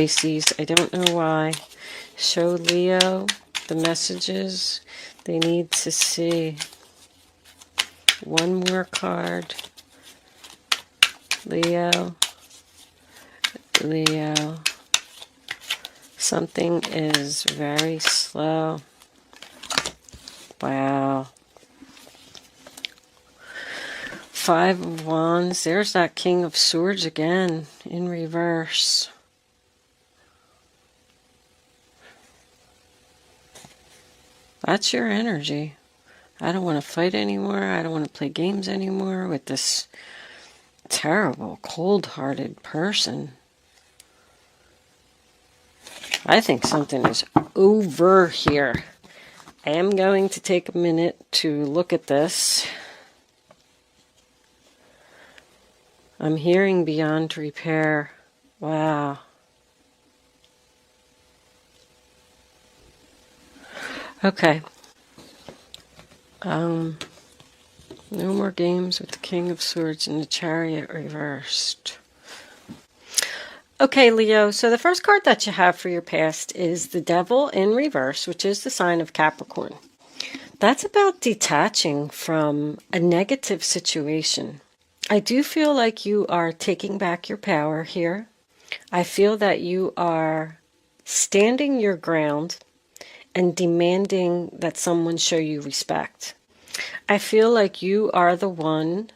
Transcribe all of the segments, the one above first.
Pisces, I don't know why. Show Leo the messages they need to see. One more card. Leo. Leo. Something is very slow. Wow. Five of Wands. There's that King of Swords again in reverse. That's your energy. I don't want to fight anymore. I don't want to play games anymore with this terrible, cold-hearted person. I think something is over here. I am going to take a minute to look at this. I'm hearing beyond repair. Wow. Okay. No more games with the King of Swords and the Chariot reversed. Okay, Leo, so the first card that you have for your past is the Devil in reverse, which is the sign of Capricorn. That's about detaching from a negative situation. I do feel like you are taking back your power here. I feel that you are standing your ground and demanding that someone show you respect. I feel like you are the one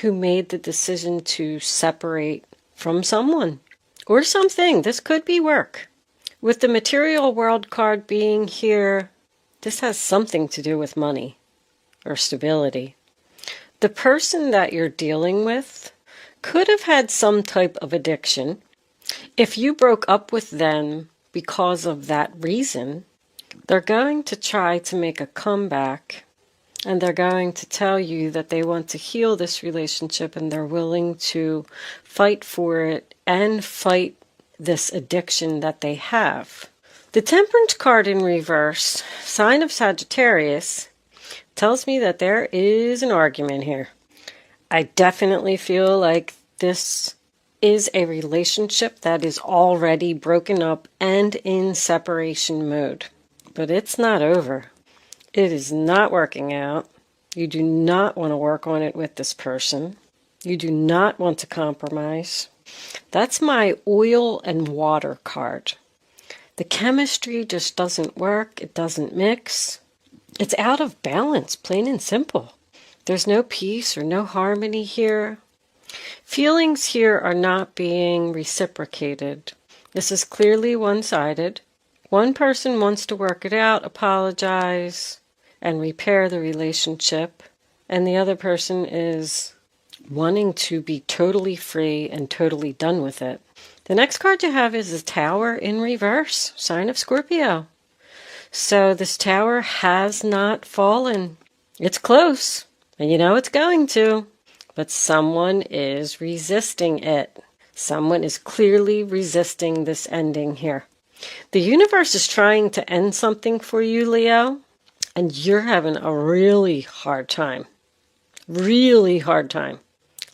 who made the decision to separate from someone or something. This could be work. With the material world card being here, this has something to do with money or stability. The person that you're dealing with could have had some type of addiction. If you broke up with them because of that reason, they're going to try to make a comeback, and they're going to tell you that they want to heal this relationship and they're willing to fight for it and fight this addiction that they have. The Temperance card in reverse, sign of Sagittarius, tells me that there is an argument here. I definitely feel like this is a relationship that is already broken up and in separation mode. But it's not over. It is not working out. You do not want to work on it with this person. You do not want to compromise. That's my oil and water card. The chemistry just doesn't work. It doesn't mix. It's out of balance, plain and simple. There's no peace or no harmony here. Feelings here are not being reciprocated. This is clearly one-sided. One person wants to work it out, apologize, and repair the relationship, and the other person is wanting to be totally free and totally done with it. The next card you have is the Tower in reverse, sign of Scorpio. So this tower has not fallen. It's close, and you know it's going to, but someone is resisting it. Someone is clearly resisting this ending here. The universe is trying to end something for you, Leo, and you're having a really hard time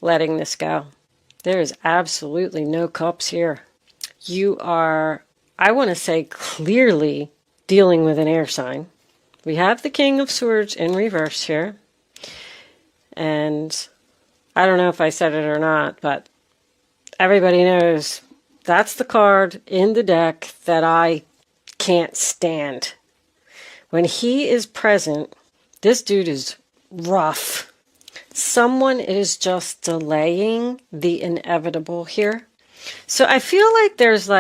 letting this go. There is absolutely no cups here. You are, I want to say, clearly dealing with an air sign. We have the King of Swords in reverse here, and I don't know if I said it or not, but everybody knows that's the card in the deck that I can't stand. When he is present, this dude is rough. Someone is just delaying the inevitable here. So I feel like there's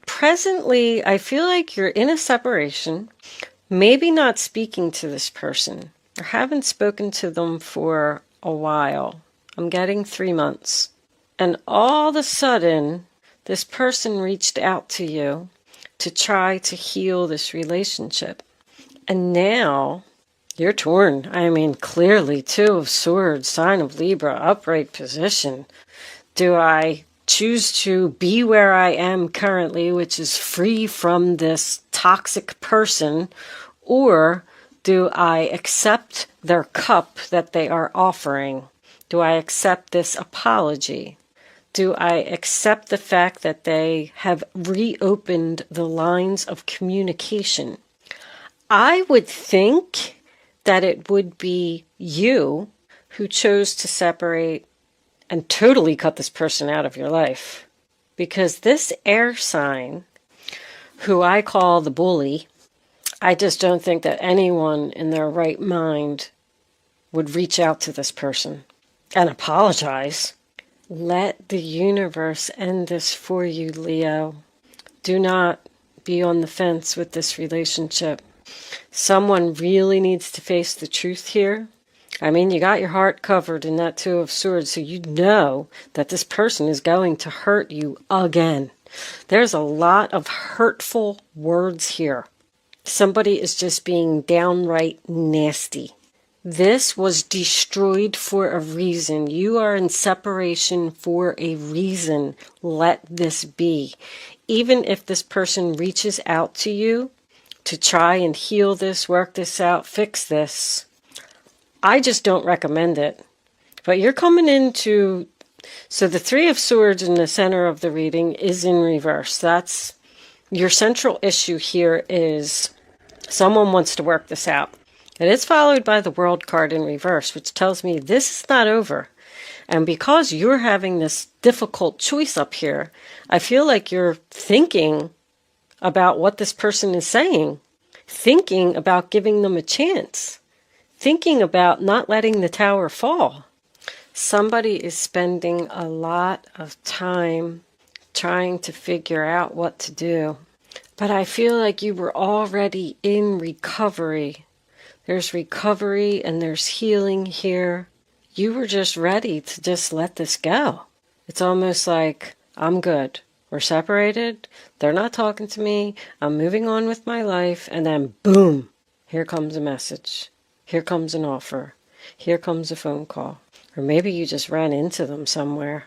presently, I feel like you're in a separation, maybe not speaking to this person, or haven't spoken to them for a while. I'm getting 3 months. And all of a sudden, this person reached out to you to try to heal this relationship. And now you're torn. I mean, clearly, 2 of Swords, sign of Libra, upright position. Do I choose to be where I am currently, which is free from this toxic person, or do I accept their cup that they are offering? Do I accept this apology? Do I accept the fact that they have reopened the lines of communication? I would think that it would be you who chose to separate and totally cut this person out of your life. Because this air sign, who I call the bully, I just don't think that anyone in their right mind would reach out to this person and apologize. Let the universe end this for you, Leo. Do not be on the fence with this relationship. Someone really needs to face the truth here. I mean, you got your heart covered in that Two of Swords, so you know that this person is going to hurt you again. There's a lot of hurtful words here. Somebody is just being downright nasty. This was destroyed for a reason. You are in separation for a reason. Let this be. Even if this person reaches out to you to try and heal this, work this out, fix this, I just don't recommend it. But you're coming into... So the Three of Swords in the center of the reading is in reverse. That's your central issue here is someone wants to work this out. It is followed by the World card in reverse, which tells me this is not over. And because you're having this difficult choice up here, I feel like you're thinking about what this person is saying, thinking about giving them a chance, thinking about not letting the tower fall. Somebody is spending a lot of time trying to figure out what to do. But I feel like you were already in recovery. There's recovery and there's healing here. You were just ready to just let this go. It's almost like, I'm good. We're separated. They're not talking to me. I'm moving on with my life. And then boom, here comes a message. Here comes an offer. Here comes a phone call. Or maybe you just ran into them somewhere.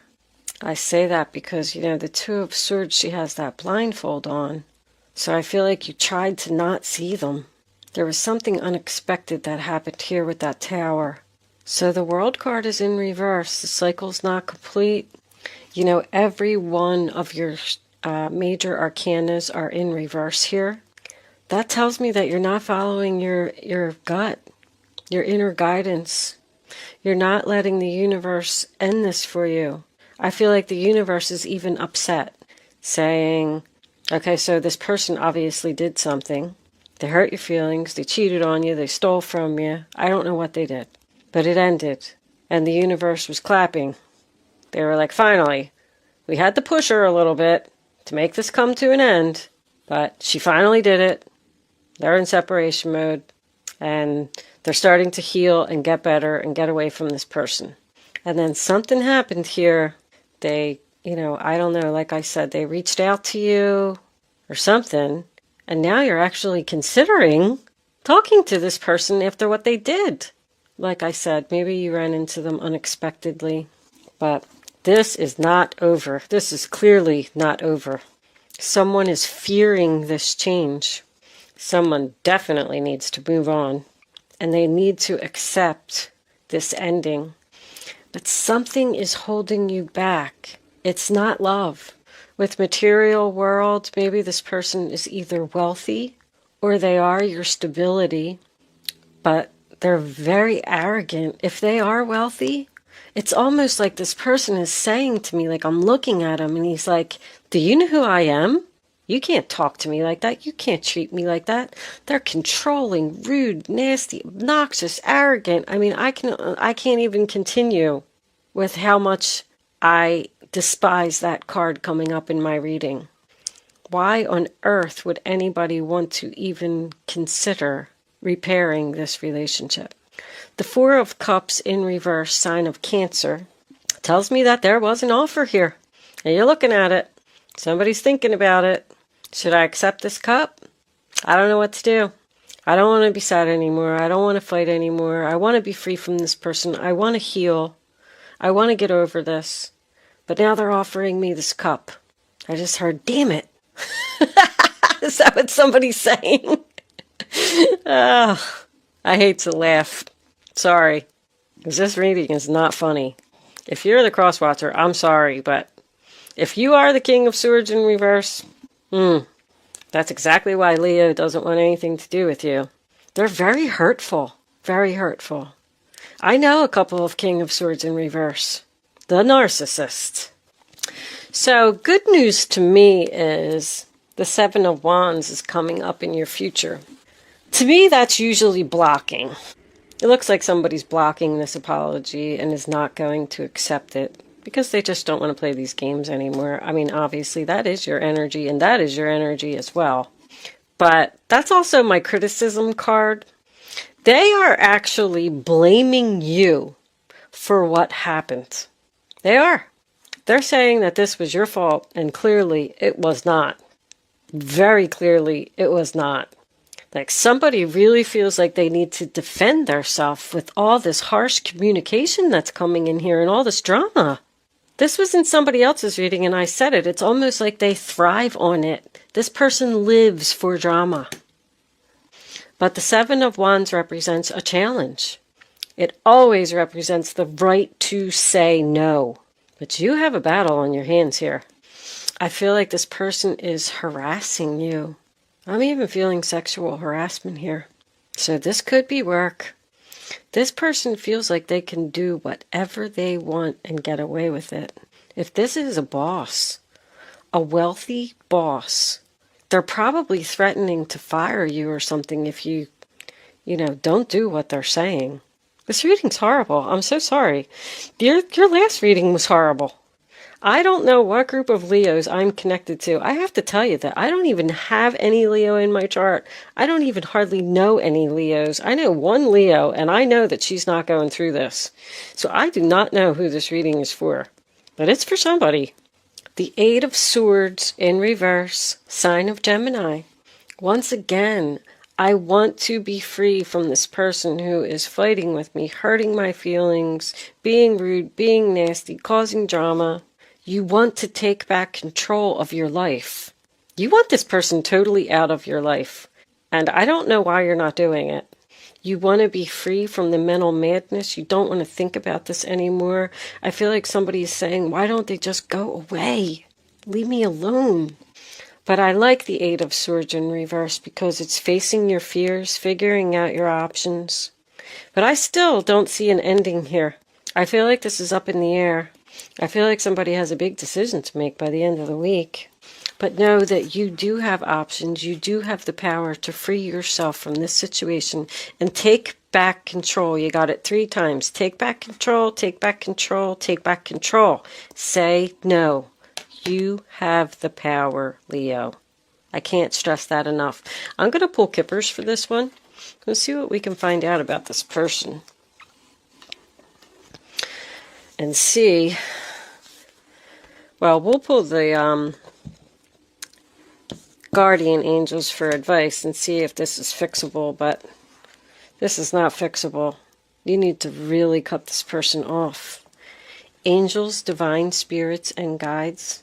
I say that because, the Two of Swords, she has that blindfold on. So I feel like you tried to not see them. There was something unexpected that happened here with that tower. So the World card is in reverse. The cycle's not complete. Every one of your major arcanas are in reverse here. That tells me that you're not following your gut, your inner guidance. You're not letting the universe end this for you. I feel like the universe is even upset, saying, okay, so this person obviously did something. They hurt your feelings, they cheated on you, they stole from you. I don't know what they did. But it ended, and the universe was clapping. They were like, finally, we had to push her a little bit to make this come to an end, but she finally did it. They're in separation mode, and they're starting to heal and get better and get away from this person. And then something happened here. They, I don't know, like I said, they reached out to you or something, and now you're actually considering talking to this person after what they did. Like I said, maybe you ran into them unexpectedly, but this is not over. This is clearly not over. Someone is fearing this change. Someone definitely needs to move on, and they need to accept this ending. But something is holding you back. It's not love. With material world, maybe this person is either wealthy or they are your stability, but they're very arrogant. If they are wealthy, it's almost like this person is saying to me, like I'm looking at him and he's like, do you know who I am? You can't talk to me like that. You can't treat me like that. They're controlling, rude, nasty, obnoxious, arrogant. I mean, I can't even continue with how much I despise that card coming up in my reading. Why on earth would anybody want to even consider repairing this relationship? The Four of Cups in reverse, sign of Cancer, tells me that there was an offer here. And you're looking at it. Somebody's thinking about it. Should I accept this cup? I don't know what to do. I don't want to be sad anymore. I don't want to fight anymore. I want to be free from this person. I want to heal. I want to get over this. But now they're offering me this cup. I just heard, damn it. Is that what somebody's saying? Oh, I hate to laugh. Sorry. Because this reading is not funny. If you're the cross watcher, I'm sorry, but If you are the King of Swords in reverse, that's exactly why Leo doesn't want anything to do with you. They're very hurtful. Very hurtful. I know a couple of King of Swords in reverse. The narcissist. So, good news to me is the Seven of Wands is coming up in your future. To me, that's usually blocking. It looks like somebody's blocking this apology and is not going to accept it because they just don't want to play these games anymore. I mean, obviously, that is your energy, and that is your energy as well. But that's also my criticism card. They are actually blaming you for what happened. They are. They're saying that this was your fault, and clearly it was not. Very clearly it was not. Like somebody really feels like they need to defend themselves with all this harsh communication that's coming in here and all this drama. This was in somebody else's reading and I said it. It's almost like they thrive on it. This person lives for drama. But the Seven of Wands represents a challenge. It always represents the right to say no. But you have a battle on your hands here. I feel like this person is harassing you. I'm even feeling sexual harassment here. So this could be work. This person feels like they can do whatever they want and get away with it. If this is a boss, a wealthy boss, they're probably threatening to fire you or something if you don't do what they're saying. This reading's horrible. I'm so sorry. Your last reading was horrible. I don't know what group of Leos I'm connected to. I have to tell you that I don't even have any Leo in my chart. I don't even hardly know any Leos. I know one Leo, and I know that she's not going through this. So I do not know who this reading is for. But it's for somebody. The Eight of Swords in reverse, sign of Gemini. Once again, I want to be free from this person who is fighting with me, hurting my feelings, being rude, being nasty, causing drama. You want to take back control of your life. You want this person totally out of your life. And I don't know why you're not doing it. You want to be free from the mental madness. You don't want to think about this anymore. I feel like somebody is saying, why don't they just go away? Leave me alone. But I like the Eight of Swords in reverse because it's facing your fears, figuring out your options. But I still don't see an ending here. I feel like this is up in the air. I feel like somebody has a big decision to make by the end of the week. But know that you do have options. You do have the power to free yourself from this situation and take back control. You got it 3 times. Take back control, take back control, take back control. Say no. You have the power, Leo. I can't stress that enough. I'm going to pull Kippers for this one. Let's see what we can find out about this person. And see. Well, we'll pull the guardian angels for advice and see if this is fixable, but this is not fixable. You need to really cut this person off. Angels, divine spirits, and guides,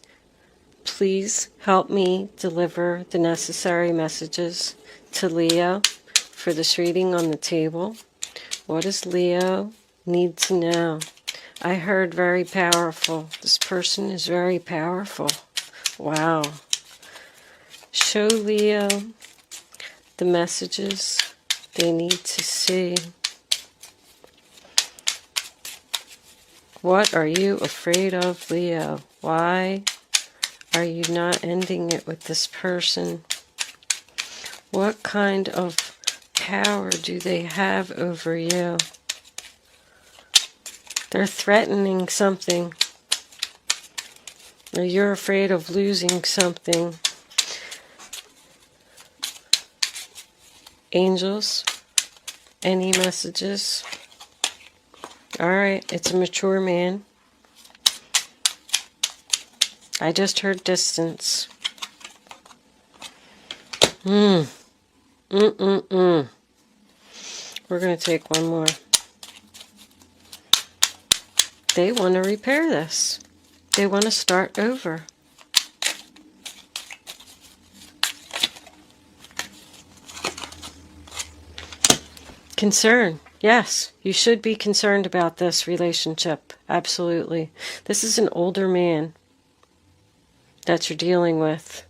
please help me deliver the necessary messages to Leo for this reading on the table. What does Leo need to know? I heard very powerful. This person is very powerful. Wow. Show Leo the messages they need to see. What are you afraid of, Leo? Why are you not ending it with this person? What kind of power do they have over you? They're threatening something. Or you're afraid of losing something. Angels, any messages? Alright, it's a mature man. I just heard distance. We're going to take one more. They want to repair this. They want to start over. Concern. Yes, you should be concerned about this relationship. Absolutely. This is an older man. that you're dealing with.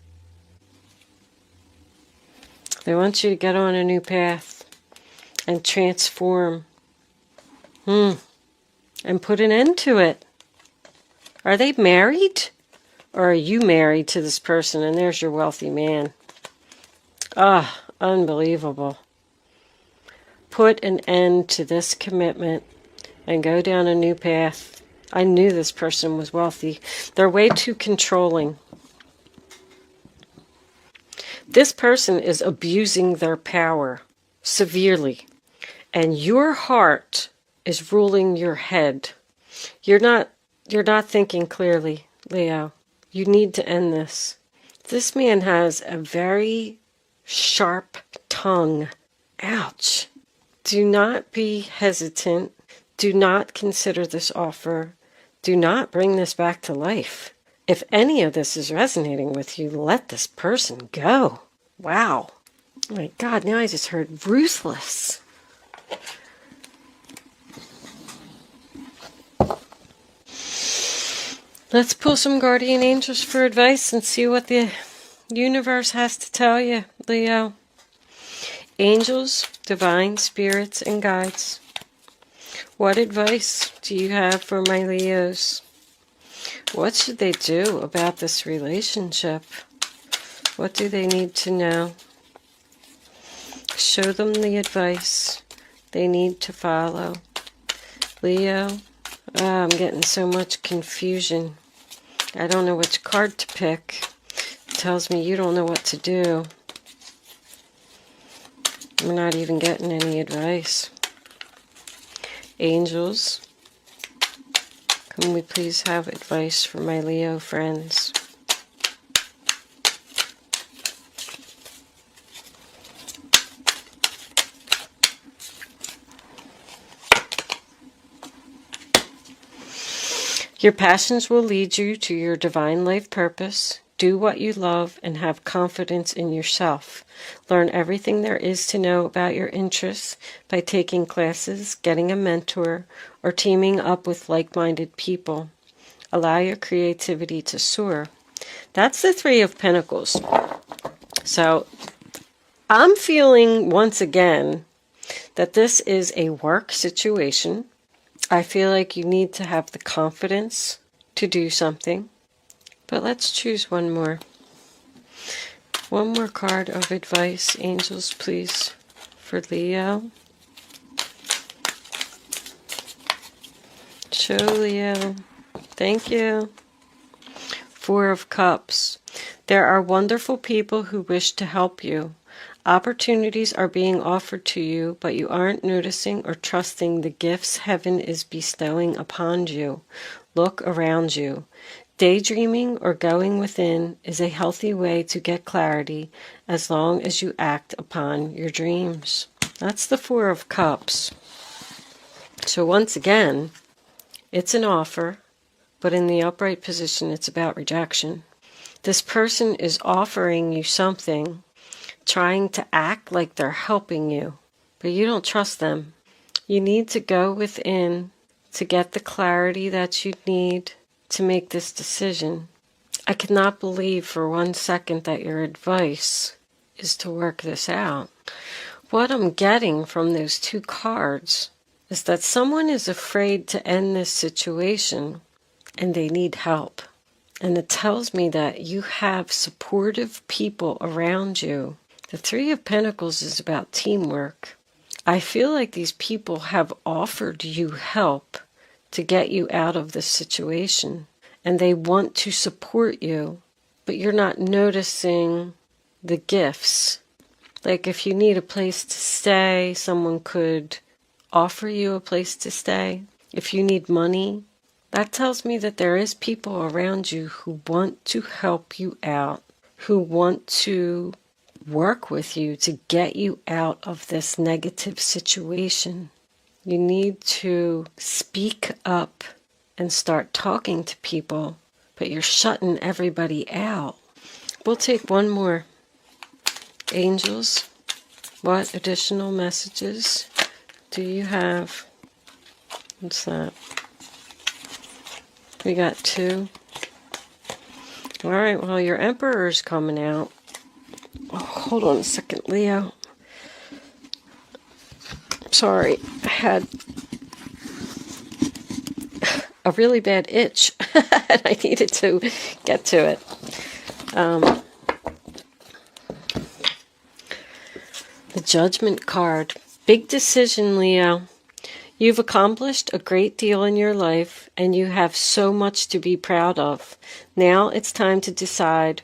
They want you to get on a new path and transform. And put an end to it. Are they married? Or are you married to this person and there's your wealthy man? Ah, unbelievable. Put an end to this commitment and go down a new path. I knew this person was wealthy. They're way too controlling. This person is abusing their power severely. And your heart is ruling your head. You're not thinking clearly, Leo. You need to end this. This man has a very sharp tongue. Ouch. Do not be hesitant. Do not consider this offer. Do not bring this back to life. If any of this is resonating with you, let this person go. Wow. Oh my God, now I just heard ruthless. Let's pull some guardian angels for advice and see what the universe has to tell you, Leo. Angels, divine spirits, and guides. What advice do you have for my Leos? What should they do about this relationship? What do they need to know? Show them the advice they need to follow. Leo, I'm getting so much confusion. I don't know which card to pick. It tells me you don't know what to do. We're not even getting any advice. Angels, can we please have advice for my Leo friends? Your passions will lead you to your divine life purpose. Do what you love and have confidence in yourself. Learn everything there is to know about your interests by taking classes, getting a mentor, or teaming up with like-minded people. Allow your creativity to soar. That's the Three of Pentacles. So I'm feeling once again that this is a work situation. I feel like you need to have the confidence to do something. But let's choose one more. One more card of advice, angels, please, for Leo. Show Leo. Thank you. Four of Cups. There are wonderful people who wish to help you. Opportunities are being offered to you, but you aren't noticing or trusting the gifts heaven is bestowing upon you. Look around you. Daydreaming or going within is a healthy way to get clarity as long as you act upon your dreams. That's the Four of Cups. So once again, it's an offer, but in the upright position, it's about rejection. This person is offering you something, trying to act like they're helping you, but you don't trust them. You need to go within to get the clarity that you need to make this decision. I cannot believe for 1 second that your advice is to work this out. What I'm getting from those two cards is that someone is afraid to end this situation and they need help. And it tells me that you have supportive people around you. The Three of Pentacles is about teamwork. I feel like these people have offered you help to get you out of this situation. And they want to support you, but you're not noticing the gifts. Like if you need a place to stay, someone could offer you a place to stay. If you need money, that tells me that there is people around you who want to help you out, who want to work with you to get you out of this negative situation. You need to speak up and start talking to people, but you're shutting everybody out. We'll take one more. Angels, what additional messages do you have? What's that? We got two. All right, well, your Emperor is coming out. Oh, hold on a second, Leo. Sorry, I had a really bad itch and I needed to get to it. The Judgment card. Big decision, Leo. You've accomplished a great deal in your life and you have so much to be proud of. Now it's time to decide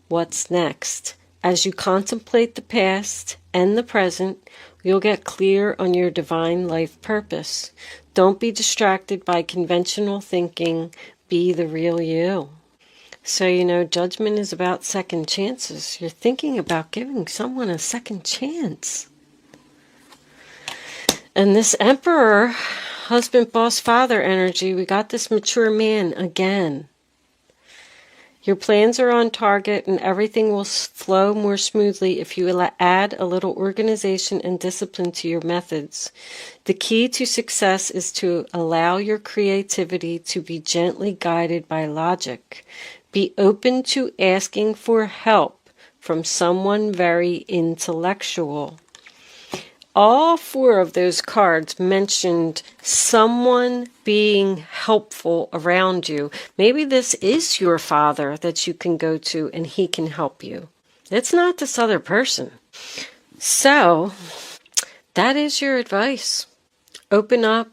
what's next. As you contemplate the past and the present, you'll get clear on your divine life purpose. Don't be distracted by conventional thinking. Be the real you. So, judgment is about second chances. You're thinking about giving someone a second chance. And this Emperor, husband, boss, father energy, we got this mature man again. Your plans are on target and everything will flow more smoothly if you add a little organization and discipline to your methods. The key to success is to allow your creativity to be gently guided by logic. Be open to asking for help from someone very intellectual. All four of those cards mentioned someone being helpful around you. Maybe this is your father that you can go to and he can help you. It's not this other person. So, that is your advice. Open up.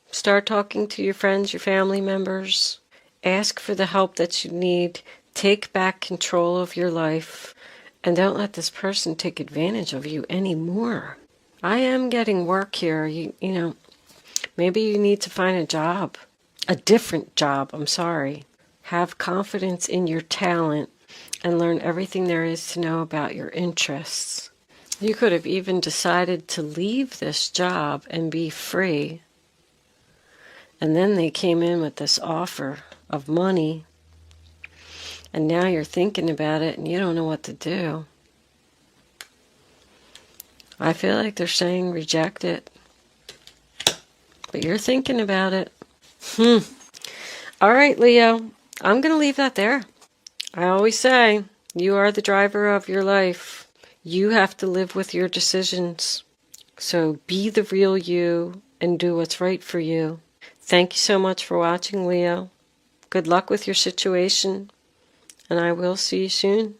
Start talking to your friends, your family members. Ask for the help that you need. Take back control of your life. And don't let this person take advantage of you anymore. I am getting work here. You know, maybe you need to find a job. A different job, I'm sorry. Have confidence in your talent and learn everything there is to know about your interests. You could have even decided to leave this job and be free. And then they came in with this offer of money. And now you're thinking about it and you don't know what to do. I feel like they're saying reject it. But you're thinking about it. All right, Leo. I'm going to leave that there. I always say, you are the driver of your life. You have to live with your decisions. So be the real you and do what's right for you. Thank you so much for watching, Leo. Good luck with your situation. And I will see you soon.